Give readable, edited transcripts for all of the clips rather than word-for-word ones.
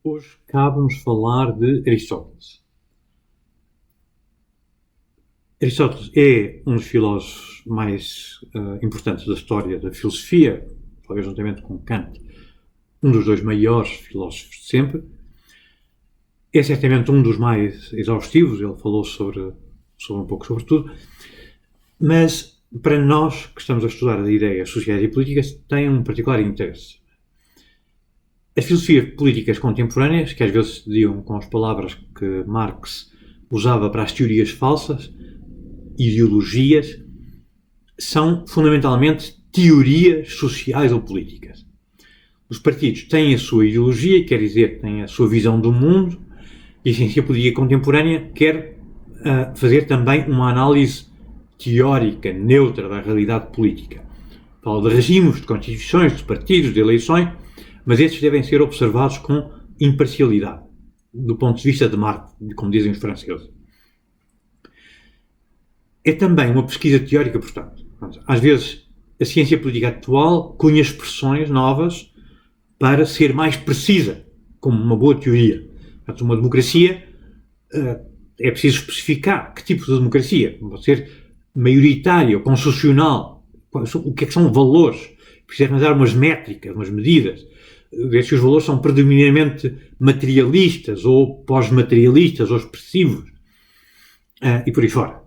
Hoje cabe-nos falar de Aristóteles. Aristóteles é um dos filósofos mais importantes da história da filosofia, talvez juntamente com Kant, um dos dois maiores filósofos de sempre. É certamente um dos mais exaustivos, ele falou sobre um pouco sobre tudo, mas para nós que estamos a estudar as ideias sociais e políticas tem um particular interesse. As filosofias políticas contemporâneas, que às vezes se diziam com as palavras que Marx usava para as teorias falsas, ideologias, são fundamentalmente teorias sociais ou políticas. Os partidos têm a sua ideologia, quer dizer, têm a sua visão do mundo, e a ciência política contemporânea quer fazer também uma análise teórica, neutra da realidade política. Fala de regimes, de constituições, de partidos, de eleições, mas estes devem ser observados com imparcialidade, do ponto de vista de Marx, como dizem os franceses. É também uma pesquisa teórica, portanto. Às vezes, a ciência política atual cunha expressões novas para ser mais precisa, como uma boa teoria. Portanto, uma democracia, é preciso especificar que tipo de democracia. Pode ser maioritária ou constitucional. O que é que são valores? Precisa arranjar umas métricas, umas medidas. Ver se os valores são predominantemente materialistas ou pós-materialistas ou expressivos. E por aí fora.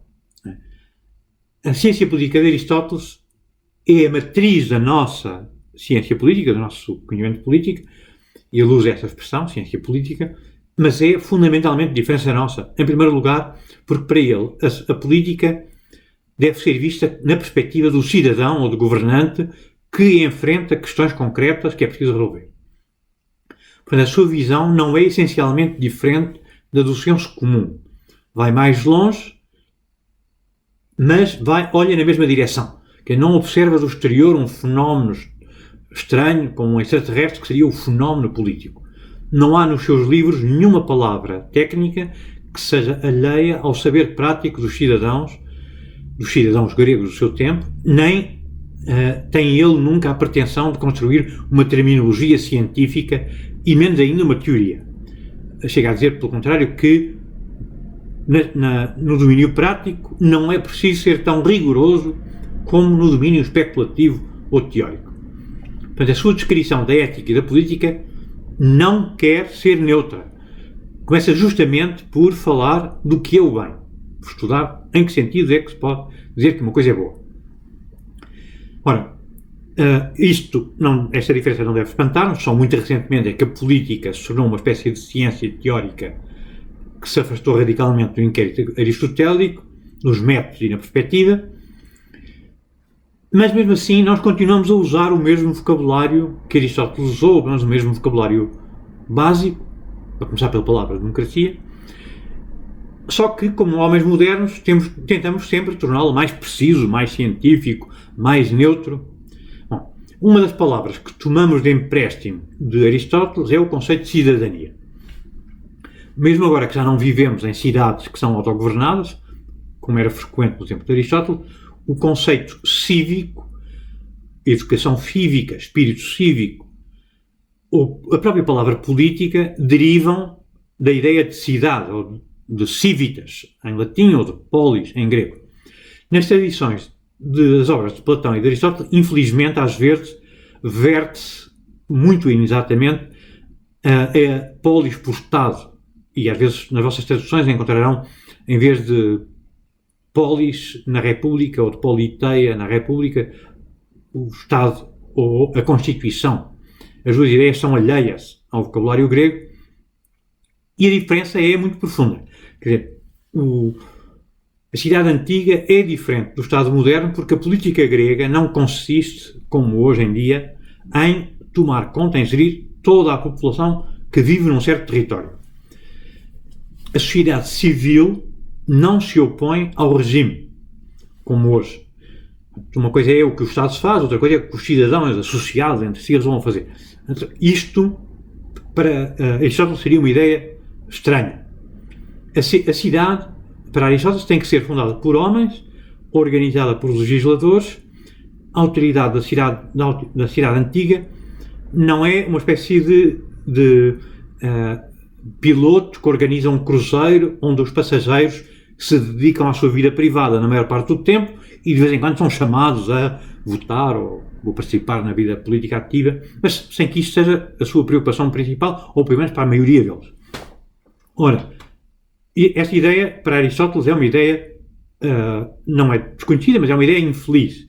A ciência política de Aristóteles é a matriz da nossa ciência política, do nosso conhecimento político, e ele usa essa expressão, ciência política, mas é fundamentalmente diferente da nossa. Em primeiro lugar, porque para ele a política deve ser vista na perspectiva do cidadão ou do governante que enfrenta questões concretas que é preciso resolver. Portanto, a sua visão não é essencialmente diferente da do senso comum. Vai mais longe, mas olha na mesma direção. Que não observa do exterior um fenómeno estranho, como um extraterrestre, que seria o fenómeno político. Não há nos seus livros nenhuma palavra técnica que seja alheia ao saber prático dos cidadãos gregos do seu tempo, nem tem ele nunca a pretensão de construir uma terminologia científica e menos ainda uma teoria. Chega a dizer, pelo contrário, que no domínio prático não é preciso ser tão rigoroso como no domínio especulativo ou teórico. Portanto, a sua descrição da ética e da política não quer ser neutra. Começa justamente por falar do que é o bem. Por estudar em que sentido é que se pode dizer que uma coisa é boa. Ora, esta diferença não deve espantar-nos. Só muito recentemente é que a política se tornou uma espécie de ciência teórica que se afastou radicalmente do inquérito aristotélico, nos métodos e na perspectiva, mas mesmo assim nós continuamos a usar o mesmo vocabulário que Aristóteles usou, mas o mesmo vocabulário básico, a começar pela palavra democracia, só que como homens modernos tentamos sempre torná-lo mais preciso, mais científico, mais neutro. Bom, uma das palavras que tomamos de empréstimo de Aristóteles é o conceito de cidadania. Mesmo agora que já não vivemos em cidades que são autogovernadas, como era frequente no tempo de Aristóteles, o conceito cívico, educação cívica, espírito cívico, ou a própria palavra política derivam da ideia de cidade, ou de civitas, em latim, ou de polis, em grego. Nestas edições das obras de Platão e de Aristóteles, infelizmente, às vezes, verte-se muito inexatamente a polis por Estado. E às vezes nas vossas traduções encontrarão, em vez de polis na República ou de politeia na República, o Estado ou a Constituição. As duas ideias são alheias ao vocabulário grego e a diferença é muito profunda. Quer dizer, a cidade antiga é diferente do Estado moderno porque a política grega não consiste, como hoje em dia, em tomar conta, em gerir toda a população que vive num certo território. A sociedade civil não se opõe ao regime, como hoje. Uma coisa é o que o Estado faz, outra coisa é o que os cidadãos associados entre si vão fazer. Isto, para Aristóteles, seria uma ideia estranha. A cidade, para Aristóteles, tem que ser fundada por homens, organizada por legisladores. A autoridade da cidade antiga não é uma espécie de pilotos que organizam um cruzeiro onde os passageiros se dedicam à sua vida privada na maior parte do tempo e de vez em quando são chamados a votar ou participar na vida política ativa, mas sem que isto seja a sua preocupação principal, ou pelo menos para a maioria deles. Ora, esta ideia, para Aristóteles, é uma ideia, não é desconhecida, mas é uma ideia infeliz.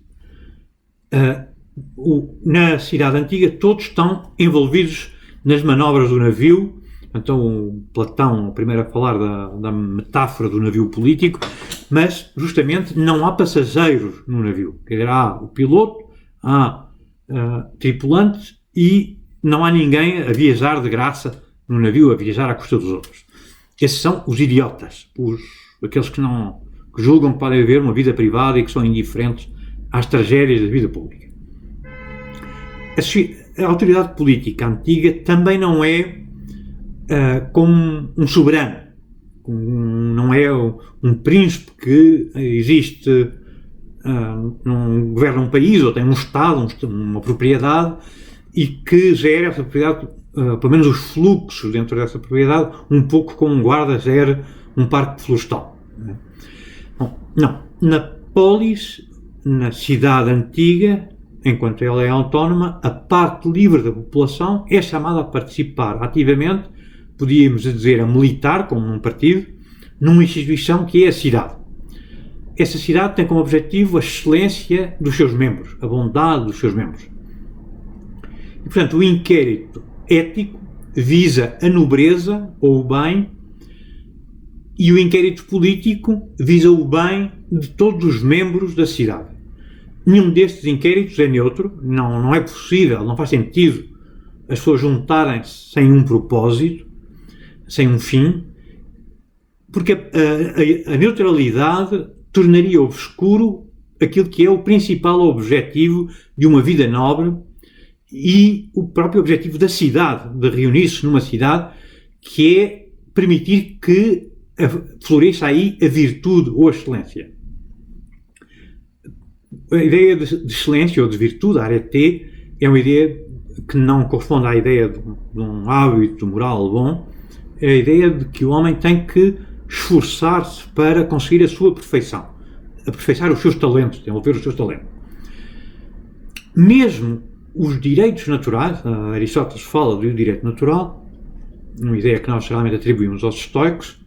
Na cidade antiga, todos estão envolvidos nas manobras do navio. Então, Platão, primeiro a falar da metáfora do navio político, mas justamente não há passageiros no navio. Quer dizer, há o piloto, há tripulantes e não há ninguém a viajar de graça no navio, a viajar à custa dos outros. Esses são os idiotas, aqueles que julgam que podem viver uma vida privada e que são indiferentes às tragédias da vida pública. A autoridade política antiga também não é como um soberano, não é um príncipe que existe, governa um país ou tem um Estado, uma propriedade e que gera essa propriedade, pelo menos os fluxos dentro dessa propriedade, um pouco como um guarda gera um parque florestal. Bom, não. Na polis, na cidade antiga, enquanto ela é autónoma, a parte livre da população é chamada a participar ativamente, podíamos dizer a militar, como num partido, numa instituição que é a cidade. Essa cidade tem como objetivo a excelência dos seus membros, a bondade dos seus membros. E, portanto, o inquérito ético visa a nobreza ou o bem, e o inquérito político visa o bem de todos os membros da cidade. Nenhum destes inquéritos é neutro, não é possível, não faz sentido as pessoas juntarem-se sem um propósito, sem um fim, porque a neutralidade tornaria obscuro aquilo que é o principal objetivo de uma vida nobre e o próprio objetivo da cidade, de reunir-se numa cidade, que é permitir que floresça aí a virtude ou a excelência. A ideia de excelência ou de virtude, a arete, é uma ideia que não corresponde à ideia de um hábito moral bom. É a ideia de que o homem tem que esforçar-se para conseguir a sua perfeição, aperfeiçoar os seus talentos, desenvolver os seus talentos. Mesmo os direitos naturais, Aristóteles fala do direito natural, uma ideia que nós geralmente atribuímos aos estoicos,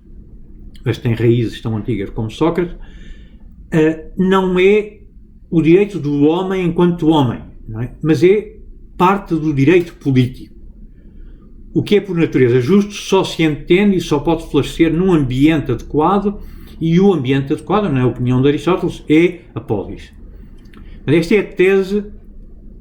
mas tem raízes tão antigas como Sócrates, não é o direito do homem enquanto homem, não é? Mas é parte do direito político. O que é por natureza justo só se entende e só pode florescer num ambiente adequado, e o ambiente adequado, na opinião de Aristóteles, é a polis. Mas esta é a tese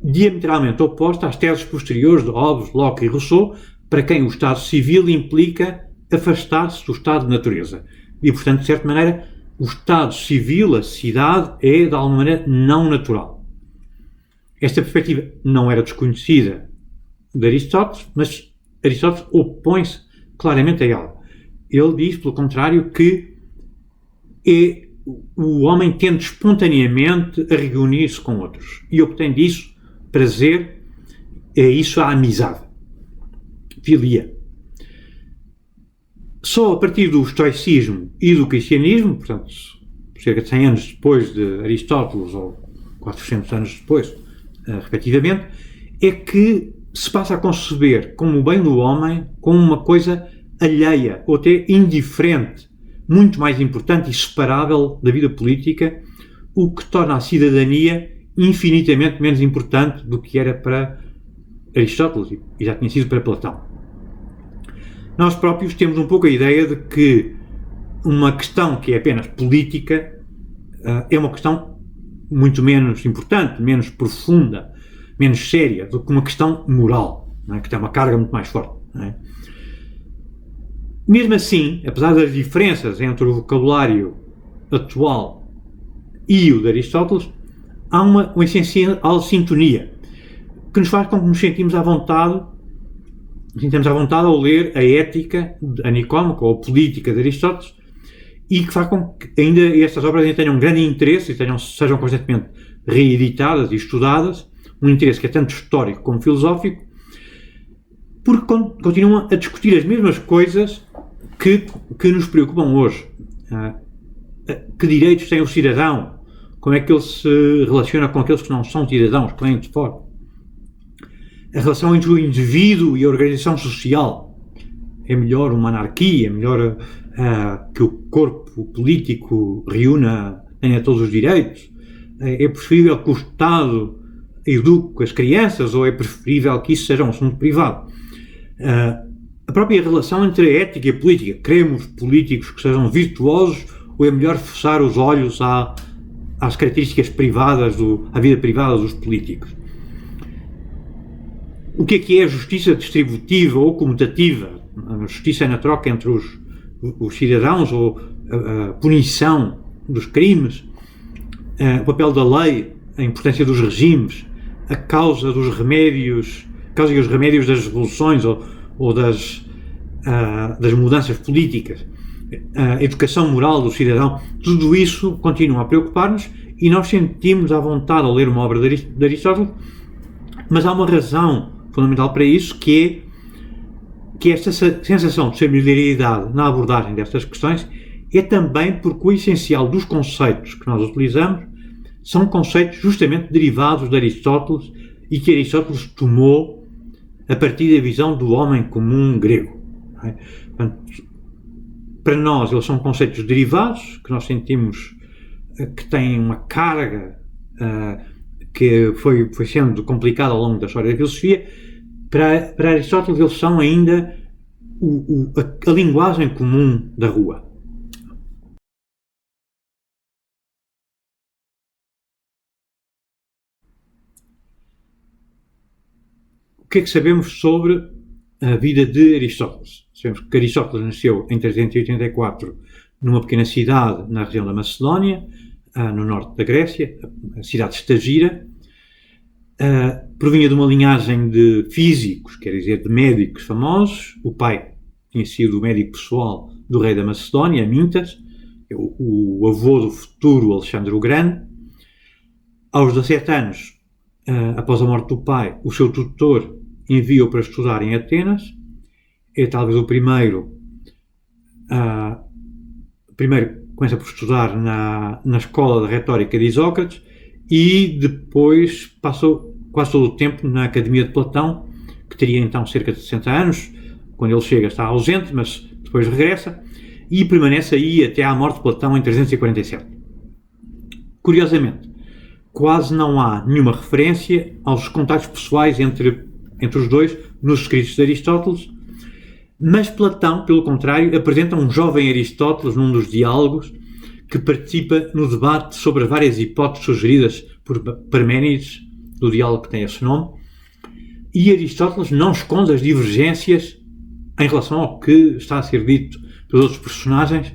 diametralmente oposta às teses posteriores de Hobbes, Locke e Rousseau, para quem o Estado civil implica afastar-se do Estado de natureza. E, portanto, de certa maneira, o Estado civil, a cidade, é, de alguma maneira, não natural. Esta perspectiva não era desconhecida de Aristóteles, mas Aristóteles opõe-se claramente a ela. Ele diz, pelo contrário, que o homem tende espontaneamente a reunir-se com outros e obtém disso prazer, é isso a amizade, filia. Só a partir do estoicismo e do cristianismo, portanto, cerca de 100 anos depois de Aristóteles, ou 400 anos depois, respectivamente, é que se passa a conceber como o bem do homem como uma coisa alheia, ou até indiferente, muito mais importante e separável da vida política, o que torna a cidadania infinitamente menos importante do que era para Aristóteles e já tinha sido para Platão. Nós próprios temos um pouco a ideia de que uma questão que é apenas política é uma questão muito menos importante, menos profunda, menos séria do que uma questão moral, não é? Que tem uma carga muito mais forte. Não é? Mesmo assim, apesar das diferenças entre o vocabulário atual e o de Aristóteles, há uma essencial sintonia que nos faz com que nos sintamos à vontade ao ler a Ética a Nicômaco, ou a Política de Aristóteles, e que faz com que ainda estas obras ainda tenham um grande interesse e sejam constantemente reeditadas e estudadas, um interesse que é tanto histórico como filosófico, porque continuam a discutir as mesmas coisas que nos preocupam hoje. Que direitos tem o cidadão? Como é que ele se relaciona com aqueles que não são cidadãos, que vêm de fora? A relação entre o indivíduo e a organização social. É melhor uma anarquia, é melhor que o corpo político tenha todos os direitos? É preferível que o Estado eduque as crianças ou é preferível que isso seja um assunto privado? A própria relação entre a ética e a política. Queremos políticos que sejam virtuosos ou é melhor fechar os olhos às características privadas, à vida privada dos políticos? O que é a justiça distributiva ou comutativa? A justiça é na troca entre os cidadãos ou a punição dos crimes? O papel da lei, a importância dos regimes, a causa e os remédios das revoluções ou das mudanças políticas, a educação moral do cidadão, tudo isso continua a preocupar-nos e nós sentimos à vontade ao ler uma obra de Aristóteles, mas há uma razão fundamental para isso, que esta sensação de familiaridade na abordagem destas questões é também porque o essencial dos conceitos que nós utilizamos são conceitos justamente derivados de Aristóteles e que Aristóteles tomou a partir da visão do homem comum grego. Não é? Portanto, para nós eles são conceitos derivados, que nós sentimos que têm uma carga que foi sendo complicada ao longo da história da filosofia. Para Aristóteles eles são ainda a linguagem comum da rua. O que é que sabemos sobre a vida de Aristóteles? Sabemos que Aristóteles nasceu em 384 numa pequena cidade na região da Macedónia, no norte da Grécia, a cidade de Stagira. Provinha de uma linhagem de físicos, quer dizer, de médicos famosos. O pai tinha sido o médico pessoal do rei da Macedónia, Amintas, o avô do futuro Alexandre o Grande. Aos 17 anos, após a morte do pai, o seu tutor enviou para estudar em Atenas. É talvez o primeiro começa por estudar na escola de retórica de Isócrates e depois passou quase todo o tempo na Academia de Platão, que teria então cerca de 60 anos. Quando ele chega está ausente, mas depois regressa e permanece aí até à morte de Platão em 347. Curiosamente, quase não há nenhuma referência aos contactos pessoais entre os dois nos escritos de Aristóteles, mas Platão, pelo contrário, apresenta um jovem Aristóteles num dos diálogos que participa no debate sobre as várias hipóteses sugeridas por Parménides, do diálogo que tem esse nome, e Aristóteles não esconde as divergências em relação ao que está a ser dito pelos outros personagens,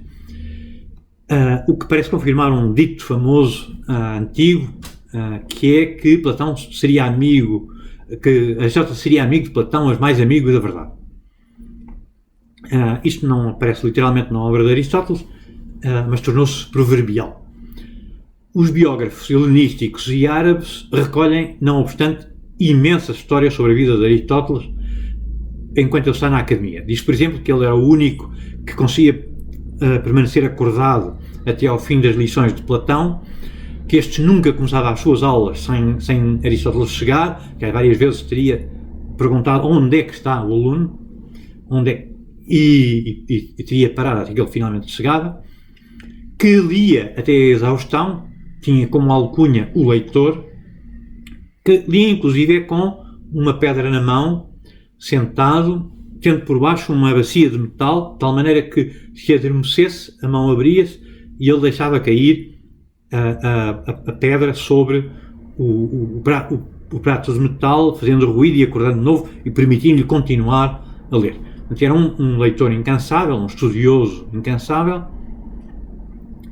o que parece confirmar um dito famoso antigo, que é que Platão seria amigo, que Aristóteles seria amigo de Platão, mas mais amigo da verdade. Isto não aparece literalmente na obra de Aristóteles, mas tornou-se proverbial. Os biógrafos helenísticos e árabes recolhem, não obstante, imensas histórias sobre a vida de Aristóteles enquanto ele está na academia. Diz, por exemplo, que ele era o único que conseguia permanecer acordado até ao fim das lições de Platão, que este nunca começava as suas aulas sem Aristóteles chegar, que várias vezes teria perguntado onde é que está o aluno, e teria parado até que ele finalmente chegava, que lia até a exaustão, tinha como alcunha o leitor, que lia inclusive com uma pedra na mão, sentado, tendo por baixo uma bacia de metal, de tal maneira que se adormecesse, a mão abria-se e ele deixava cair a pedra sobre o prato de metal, fazendo ruído e acordando de novo e permitindo-lhe continuar a ler. Portanto, era um leitor incansável, um estudioso incansável,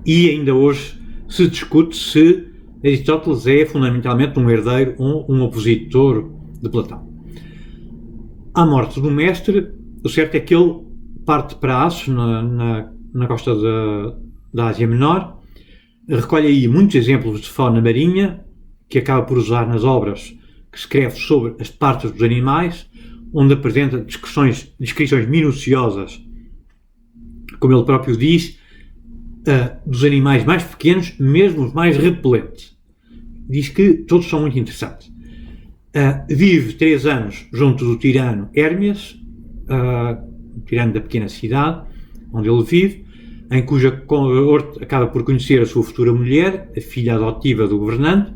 e ainda hoje se discute se Aristóteles é fundamentalmente um herdeiro ou um opositor de Platão. À morte do mestre, o certo é que ele parte para Assos, na costa da Ásia Menor, recolhe aí muitos exemplos de fauna marinha, que acaba por usar nas obras que escreve sobre as partes dos animais, onde apresenta descrições minuciosas, como ele próprio diz, dos animais mais pequenos, mesmo os mais repelentes. Diz que todos são muito interessantes. Vive 3 anos junto do tirano Hérmias, o tirano da pequena cidade onde ele vive, em cuja corte acaba por conhecer a sua futura mulher, a filha adotiva do governante.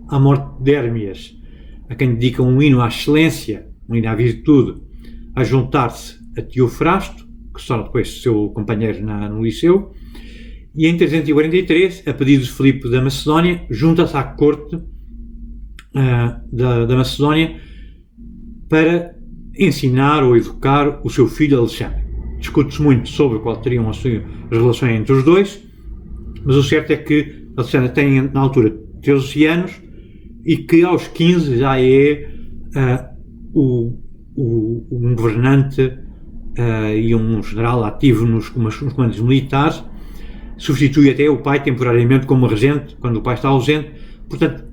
À morte de Hérmias, a quem dedica um hino à excelência, um hino à virtude, a juntar-se a Teofrasto, que se torna depois seu companheiro no Liceu, e em 343, a pedido de Filipe da Macedónia, junta-se à corte da Macedónia para ensinar ou educar o seu filho Alexandre. Discute-se muito sobre qual teriam as relações entre os dois, mas o certo é que Alexandre tem, na altura, 13 anos e que aos 15 já é um governante e um general ativo nos comandos militares, substitui até o pai temporariamente como regente quando o pai está ausente. Portanto,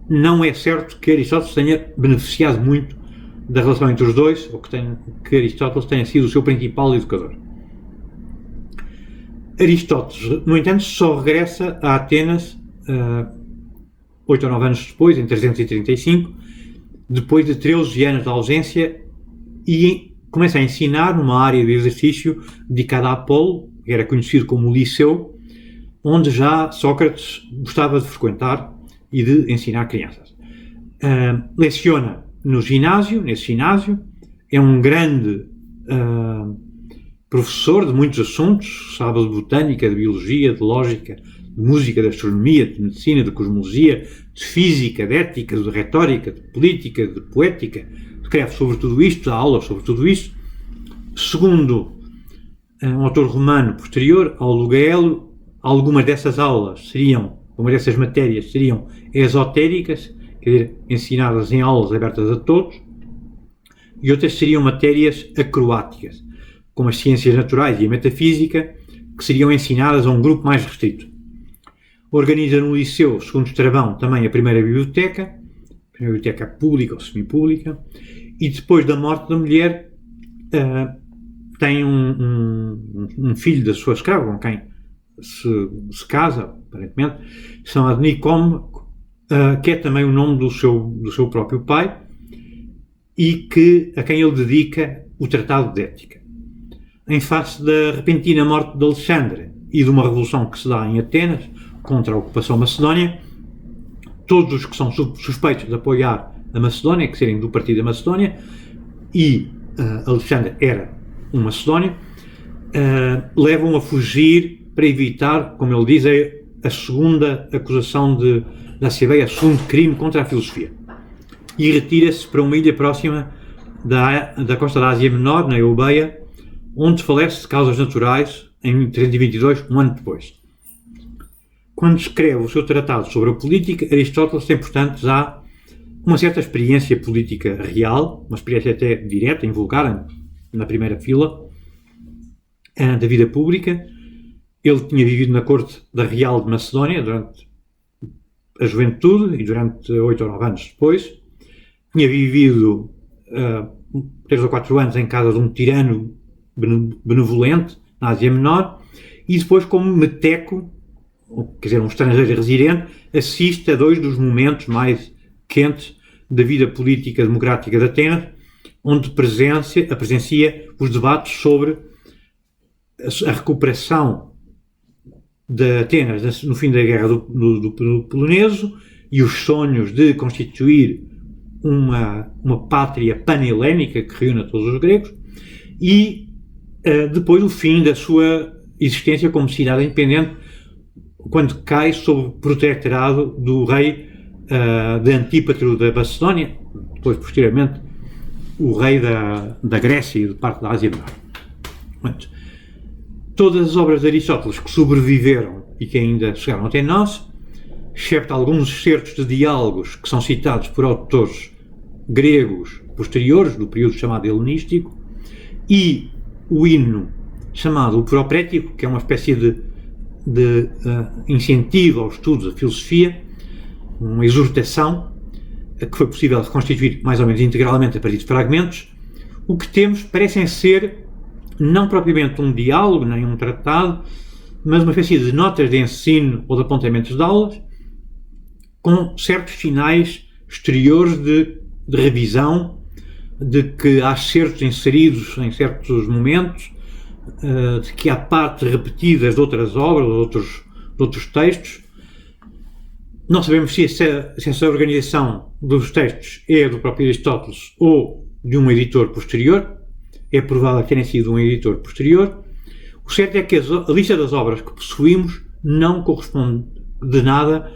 não é certo que Aristóteles tenha beneficiado muito da relação entre os dois, ou que Aristóteles tenha sido o seu principal educador. Aristóteles, no entanto, só regressa a Atenas 8 ou 9 anos depois, em 335, depois de 13 anos de ausência, e começa a ensinar numa área de exercício dedicada a Apolo, que era conhecido como Liceu, onde já Sócrates gostava de frequentar e de ensinar crianças. Leciona nesse ginásio, é um grande professor de muitos assuntos, sabe de botânica, de biologia, de lógica, de música, de astronomia, de medicina, de cosmologia, de física, de ética, de retórica, de política, de poética. Escreve sobre tudo isto, dá aulas sobre tudo isto. Segundo um autor romano posterior, Aulo Gaelo, algumas dessas matérias seriam esotéricas, quer dizer, ensinadas em aulas abertas a todos, e outras seriam matérias acroáticas, como as ciências naturais e a metafísica, que seriam ensinadas a um grupo mais restrito. Organiza no Liceu, segundo Estrabão, também a primeira biblioteca pública ou semipública, e depois da morte da mulher tem um filho da sua escrava, com quem se casa, aparentemente, chamado Nicômaco, que é também o nome do seu próprio pai, e a quem ele dedica o Tratado de Ética. Em face da repentina morte de Alexandre e de uma revolução que se dá em Atenas contra a ocupação macedónia, todos os que são suspeitos de apoiar a Macedónia, que serem do partido da Macedónia, e Alexandre era um macedónio, levam a fugir para evitar, como ele diz, a segunda acusação da Cebeia, o segundo crime contra a filosofia. E retira-se para uma ilha próxima da costa da Ásia Menor, na Eubeia, onde falece de causas naturais em 322, um ano depois. Quando escreve o seu tratado sobre a política, Aristóteles tem, portanto, já uma certa experiência política real, uma experiência até direta, invulgar, na primeira fila da vida pública. Ele tinha vivido na corte da Real de Macedónia durante a juventude e durante 8 ou 9 anos depois. Tinha vivido 3 ou 4 anos em casa de um tirano benevolente na Ásia Menor, e depois, como meteco, quer dizer, um estrangeiro residente, assiste a 2 dos momentos mais quentes da vida política democrática de Atenas, onde presencia os debates sobre a recuperação de Atenas no fim da guerra do Peloponeso e os sonhos de constituir uma pátria pan-helénica que reúna todos os gregos, e depois o fim da sua existência como cidade independente, quando cai sob o protetorado do rei de Antípatro da Macedónia, depois posteriormente o rei da Grécia e de parte da Ásia Menor. Portanto, todas as obras de Aristóteles que sobreviveram e que ainda chegaram até nós, excepto alguns excertos de diálogos que são citados por autores gregos posteriores, do período chamado helenístico, e o hino chamado o Proprético, que é uma espécie de incentivo ao estudo da filosofia, uma exortação, que foi possível reconstituir mais ou menos integralmente a partir de fragmentos, o que temos parecem ser não propriamente um diálogo, nem um tratado, mas uma espécie de notas de ensino ou de apontamentos de aulas, com certos sinais exteriores de revisão, de que há certos inseridos em certos momentos, de que há partes repetidas de outras obras, de outros textos. Não sabemos se essa organização dos textos é do próprio Aristóteles ou de um editor posterior. É provável que tenha sido um editor posterior. O certo é que a lista das obras que possuímos não corresponde de nada,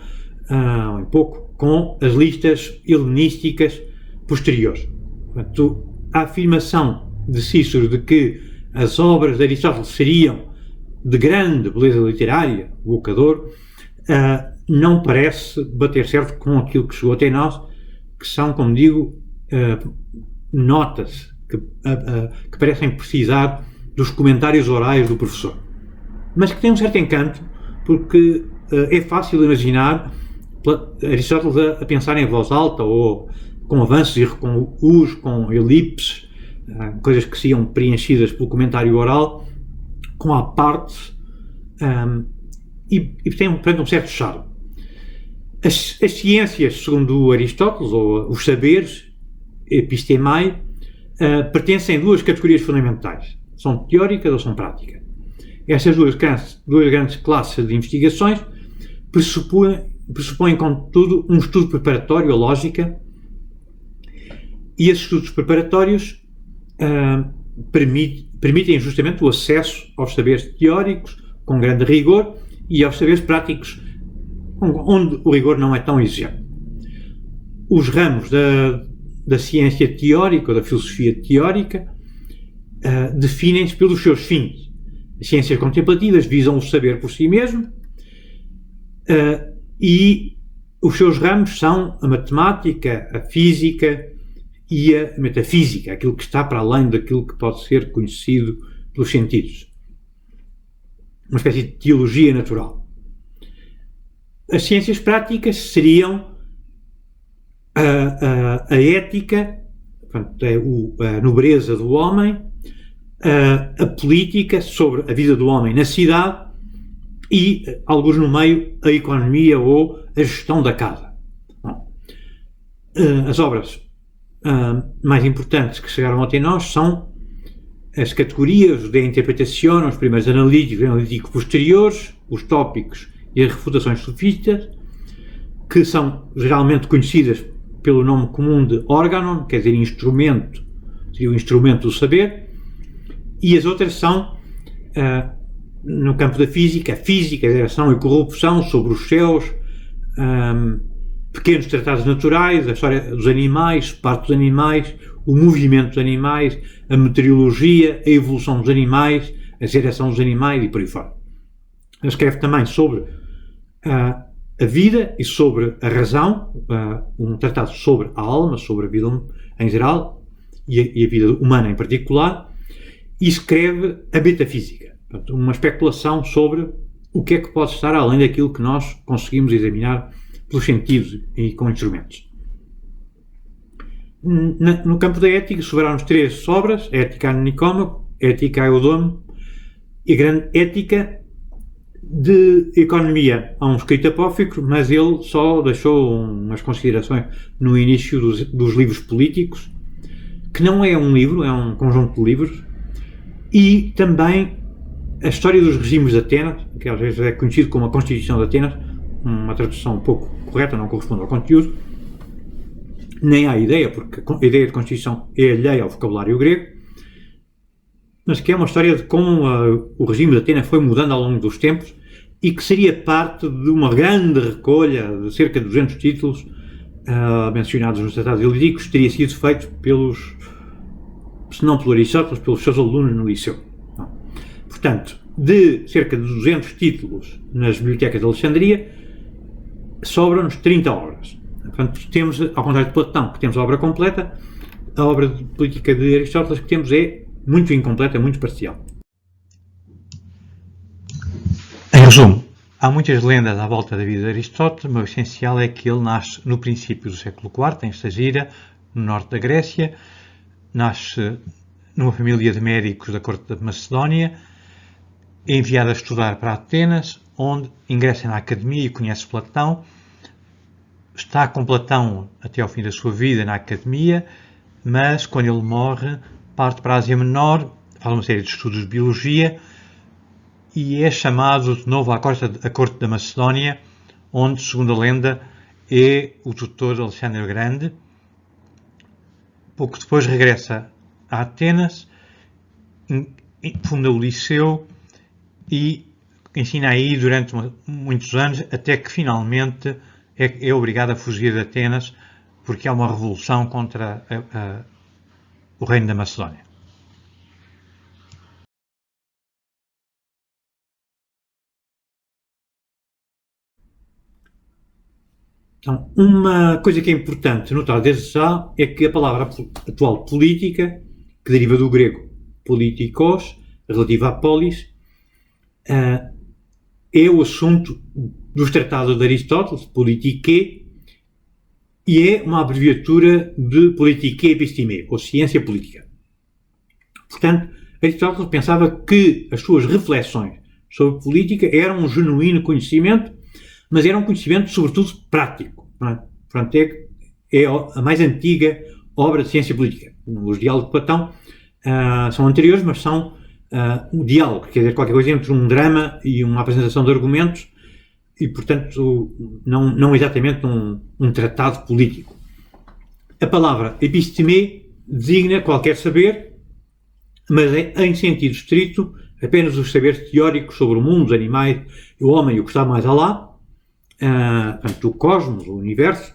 um pouco, com as listas helenísticas posteriores. Portanto, a afirmação de Cícero de que as obras de Aristóteles seriam de grande beleza literária, evocador, não parece bater certo com aquilo que chegou até nós, que são, como digo, notas que parecem precisar dos comentários orais do professor, mas que têm um certo encanto, porque é fácil imaginar Aristóteles a pensar em voz alta, ou com avanços e recuos, com elipses, coisas que seriam preenchidas pelo comentário oral, com a parte, e tem um certo charme. As ciências, segundo Aristóteles, ou os saberes, epistemai, pertencem a duas categorias fundamentais. São teóricas ou são práticas. Estas duas grandes classes de investigações pressupõem, contudo, um estudo preparatório, a lógica, e esses estudos preparatórios permitem justamente o acesso aos saberes teóricos com grande rigor e aos saberes práticos onde o rigor não é tão exigente. Os ramos da ciência teórica ou da filosofia teórica definem-se pelos seus fins. As ciências contemplativas visam o saber por si mesmo, e os seus ramos são a matemática, a física e a metafísica, aquilo que está para além daquilo que pode ser conhecido pelos sentidos. Uma espécie de teologia natural. As ciências práticas seriam a ética, portanto, a nobreza do homem, a política sobre a vida do homem na cidade e, alguns no meio, a economia ou a gestão da casa. As obras mais importantes que chegaram até nós são as categorias de interpretação, os primeiros analíticos posteriores, os tópicos e as refutações sofistas, que são geralmente conhecidas pelo nome comum de órgão, quer dizer, instrumento, seria o instrumento do saber, e as outras são, no campo da física, a física, a geração e corrupção sobre os céus, pequenos tratados naturais, a história dos animais, parte dos animais, o movimento dos animais, a meteorologia, a evolução dos animais, a geração dos animais e por aí fora. Ele escreve também sobre a vida e sobre a razão, um tratado sobre a alma, sobre a vida em geral e a vida humana em particular, e escreve a metafísica, portanto, uma especulação sobre o que é que pode estar além daquilo que nós conseguimos examinar pelos sentidos e com instrumentos. No campo da ética sobraram-nos três obras: a Ética a Nicômaco, a Ética a Eudônio e a Grande Ética. De economia há um escrito apócrifo, mas ele só deixou umas considerações no início dos livros políticos, que não é um livro, é um conjunto de livros, e também a história dos regimes de Atenas, que às vezes é conhecido como a Constituição de Atenas, uma tradução um pouco correta, não corresponde ao conteúdo, nem à ideia, porque a ideia de Constituição é alheia ao vocabulário grego, mas que é uma história de como o regime de Atenas foi mudando ao longo dos tempos e que seria parte de uma grande recolha de cerca de 200 títulos mencionados nos tratados helenísticos, que teria sido feito pelos, se não pelo Aristóteles, pelos seus alunos no liceu. Portanto, de cerca de 200 títulos nas bibliotecas de Alexandria, sobram-nos 30 obras. Portanto, temos, ao contrário de Platão, que temos a obra completa, a obra de política de Aristóteles que temos é muito incompleta, muito parcial. Em resumo, Há muitas lendas à volta da vida de Aristóteles, mas o essencial é que ele nasce no princípio do século IV, em Estagira, no norte da Grécia. Nasce numa família de médicos da corte da Macedónia, é enviado a estudar para Atenas, onde ingressa na academia e conhece Platão. Está com Platão até ao fim da sua vida na academia, mas quando ele morre, parte para a Ásia Menor, faz uma série de estudos de biologia e é chamado de novo à corte da Macedónia, onde, segundo a lenda, é o tutor de Alexandre o Grande. Pouco depois regressa a Atenas, funda o Liceu e ensina aí durante muitos anos, até que finalmente é obrigado a fugir de Atenas porque há uma revolução contra o reino da Macedónia. Então, uma coisa que é importante notar desde já é que a palavra atual política, que deriva do grego politikos, relativa a polis, é o assunto dos tratados de Aristóteles, politiquê, e é uma abreviatura de politiquê episteme, ou ciência política. Portanto, Aristóteles pensava que as suas reflexões sobre política eram um genuíno conhecimento, mas era um conhecimento sobretudo prático. Portanto, é a mais antiga obra de ciência política. Os diálogos de Platão são anteriores, mas são um diálogo, quer dizer, qualquer coisa entre um drama e uma apresentação de argumentos, e, portanto, não exatamente um tratado político. A palavra episteme designa qualquer saber, mas é, em sentido estrito, apenas os saberes teóricos sobre o mundo, os animais, o homem e o que está mais alá, portanto, o cosmos, o universo,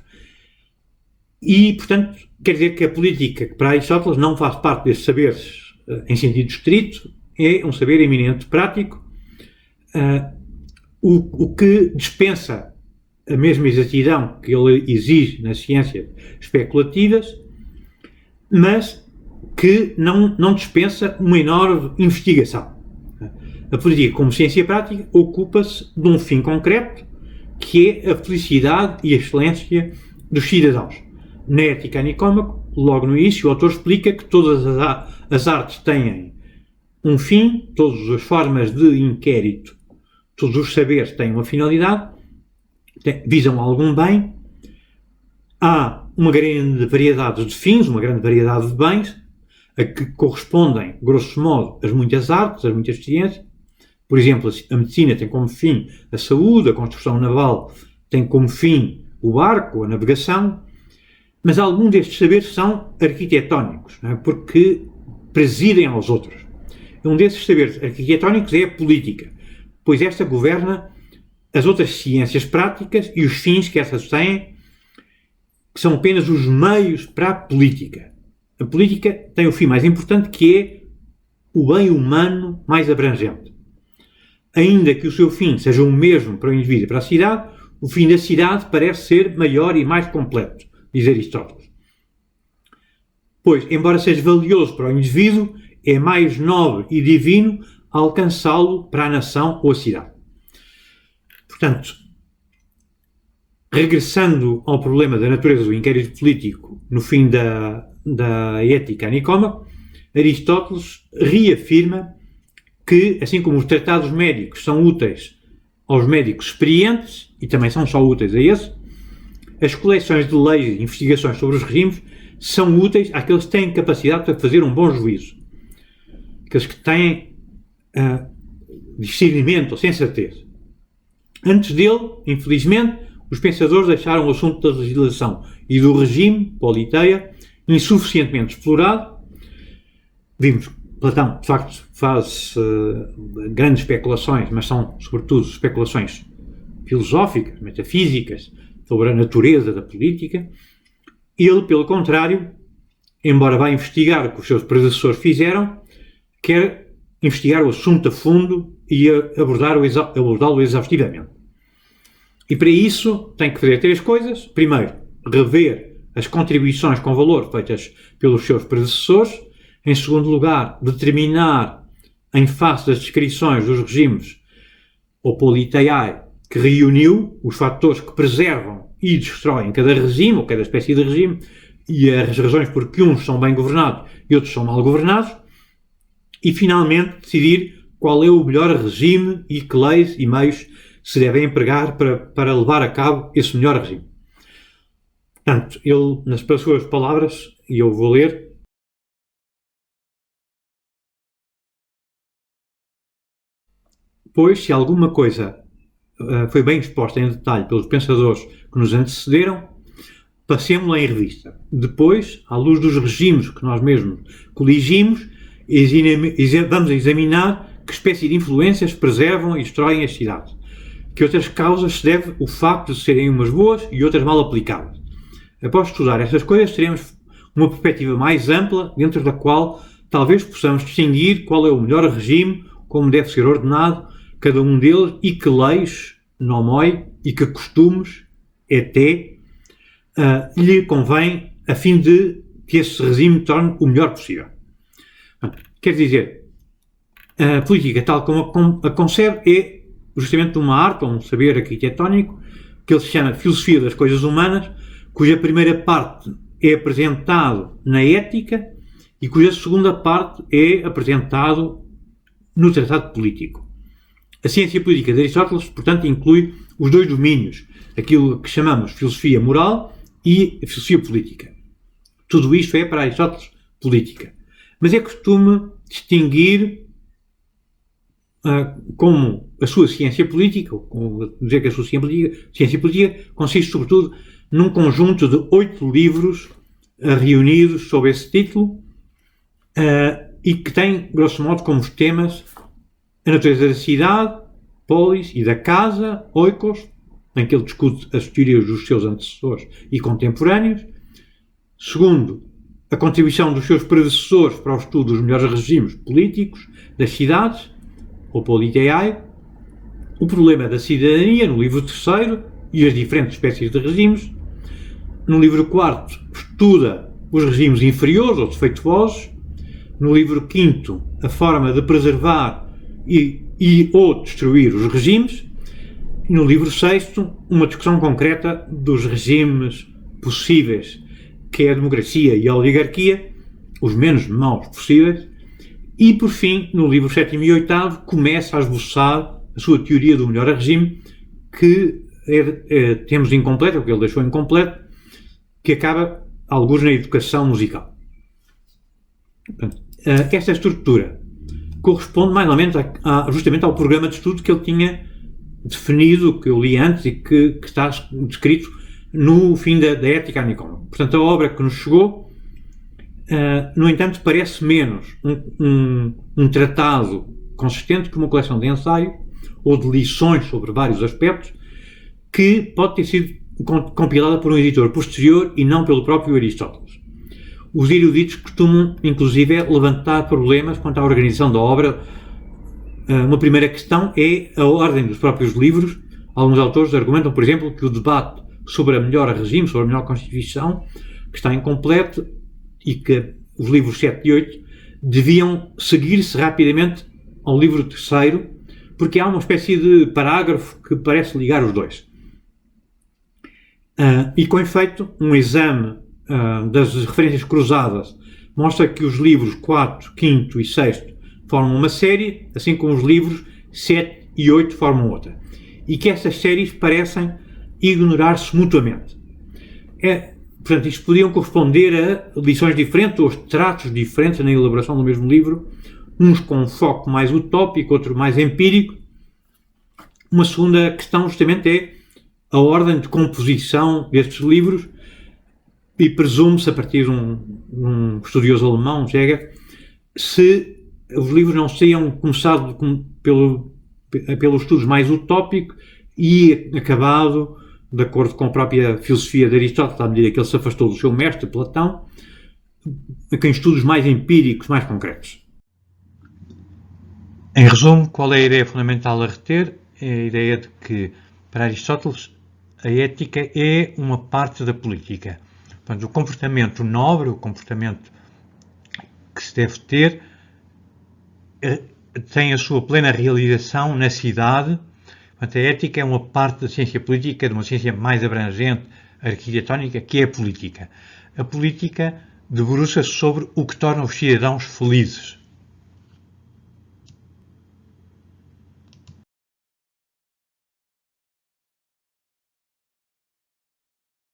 e, portanto, quer dizer que a política, que para Aristóteles não faz parte desses saberes em sentido estrito, é um saber eminente prático, o que dispensa a mesma exatidão que ele exige nas ciências especulativas, mas que não dispensa uma enorme investigação. A política, como ciência prática, ocupa-se de um fim concreto, que é a felicidade e a excelência dos cidadãos. Na Ética a Nicômaco, logo no início, o autor explica que todas as artes têm um fim, todas as formas de inquérito, todos os saberes têm uma finalidade, visam algum bem. Há uma grande variedade de fins, uma grande variedade de bens, a que correspondem, grosso modo, as muitas artes, as muitas ciências. Por exemplo, a medicina tem como fim a saúde, a construção naval tem como fim o barco, a navegação, mas alguns destes saberes são arquitetónicos, não é? Porque presidem aos outros. Um desses saberes arquitetónicos é a política, pois esta governa as outras ciências práticas e os fins que essas têm, que são apenas os meios para a política. A política tem o fim mais importante, que é o bem humano mais abrangente. Ainda que o seu fim seja o mesmo para o indivíduo e para a cidade, o fim da cidade parece ser maior e mais completo, diz Aristóteles. Pois, embora seja valioso para o indivíduo, é mais nobre e divino alcançá-lo para a nação ou a cidade. Portanto, regressando ao problema da natureza do inquérito político no fim da Ética a Nicômaco, Aristóteles reafirma que, assim como os tratados médicos são úteis aos médicos experientes, e também são só úteis a esses, as coleções de leis e investigações sobre os regimes são úteis àqueles que têm capacidade para fazer um bom juízo, aqueles que têm discernimento ou sensatez. Antes dele, infelizmente, os pensadores deixaram o assunto da legislação e do regime, politeia, insuficientemente explorado. Vimos que Platão, de facto, faz grandes especulações, mas são, sobretudo, especulações filosóficas, metafísicas, sobre a natureza da política. Ele, pelo contrário, embora vá investigar o que os seus predecessores fizeram, quer investigar o assunto a fundo e abordá-lo exaustivamente. E para isso tem que fazer três coisas. Primeiro, rever as contribuições com valor feitas pelos seus predecessores. Em segundo lugar, determinar, em face das descrições dos regimes, ou politeiae, que reuniu os fatores que preservam e destroem cada regime, ou cada espécie de regime, e as razões por que uns são bem governados e outros são mal governados, e finalmente decidir qual é o melhor regime e que leis e meios se devem empregar para levar a cabo esse melhor regime. Portanto, ele, nas suas palavras, e eu vou ler: pois, se alguma coisa foi bem exposta em detalhe pelos pensadores que nos antecederam, passemos-la em revista. Depois, à luz dos regimes que nós mesmos coligimos, vamos examinar que espécie de influências preservam e destroem as cidades. Que outras causas se deve o facto de serem umas boas e outras mal aplicadas. Após estudar estas coisas, teremos uma perspectiva mais ampla, dentro da qual talvez possamos distinguir qual é o melhor regime, como deve ser ordenado cada um deles e que leis, nomoi, e que costumes, até, lhe convém a fim de que esse regime torne o melhor possível. Quer dizer, a política tal como a concebe é justamente uma arte ou um saber arquitetónico que ele se chama Filosofia das Coisas Humanas, cuja primeira parte é apresentado na Ética e cuja segunda parte é apresentado no Tratado Político. A ciência política de Aristóteles, portanto, inclui os dois domínios, aquilo que chamamos filosofia moral e filosofia política. Tudo isto é, para Aristóteles, política. Mas é costume distinguir como a sua ciência política, ou dizer que a sua ciência política consiste, sobretudo, num conjunto de 8 livros reunidos sob esse título e que tem, grosso modo, como temas a natureza da cidade, polis, e da casa, oikos, em que ele discute as teorias dos seus antecessores e contemporâneos. Segundo, a contribuição dos seus predecessores para o estudo dos melhores regimes políticos das cidades, ou politeiae. O problema da cidadania, no livro 3º, e as diferentes espécies de regimes. No livro 4º, estuda os regimes inferiores ou defeituosos. No livro 5º, a forma de preservar ou destruir os regimes. E no livro 6º, uma discussão concreta dos regimes possíveis, que é a democracia e a oligarquia, os menos maus possíveis. E, por fim, no livro 7º e 8º, começa a esboçar a sua teoria do melhor regime, que temos incompleto, porque ele deixou incompleto, que acaba, alguns, na educação musical. Portanto, esta estrutura corresponde mais ou menos justamente ao programa de estudo que ele tinha definido, que eu li antes e que está descrito no fim da Ética a Nicômaco. Portanto, a obra que nos chegou, no entanto, parece menos um tratado consistente que uma coleção de ensaios ou de lições sobre vários aspectos que pode ter sido compilada por um editor posterior e não pelo próprio Aristóteles. Os eruditos costumam, inclusive, levantar problemas quanto à organização da obra. Uma primeira questão é a ordem dos próprios livros. Alguns autores argumentam, por exemplo, que o debate sobre a melhor regime, sobre a melhor Constituição, que está incompleto e que os livros 7 e 8 deviam seguir-se rapidamente ao livro 3º, porque há uma espécie de parágrafo que parece ligar os dois. E com efeito, um exame das referências cruzadas mostra que os livros 4, 5º e 6º formam uma série, assim como os livros 7 e 8 formam outra. E que essas séries parecem ignorar-se mutuamente. Portanto, isto podiam corresponder a lições diferentes ou tratos diferentes na elaboração do mesmo livro, uns com um foco mais utópico, outro mais empírico. Uma segunda questão, justamente, é a ordem de composição destes livros, e presume-se, a partir de um estudioso alemão, Jäger, se os livros não seriam começados pelos estudos mais utópicos e acabado, de acordo com a própria filosofia de Aristóteles, à medida que ele se afastou do seu mestre, Platão, em estudos mais empíricos, mais concretos. Em resumo, qual é a ideia fundamental a reter? É a ideia de que, para Aristóteles, a ética é uma parte da política. Portanto, o comportamento nobre, o comportamento que se deve ter, tem a sua plena realização na cidade, Portanto, a ética é uma parte da ciência política, de uma ciência mais abrangente, arquitetónica, que é a política. A política debruça-se sobre o que torna os cidadãos felizes.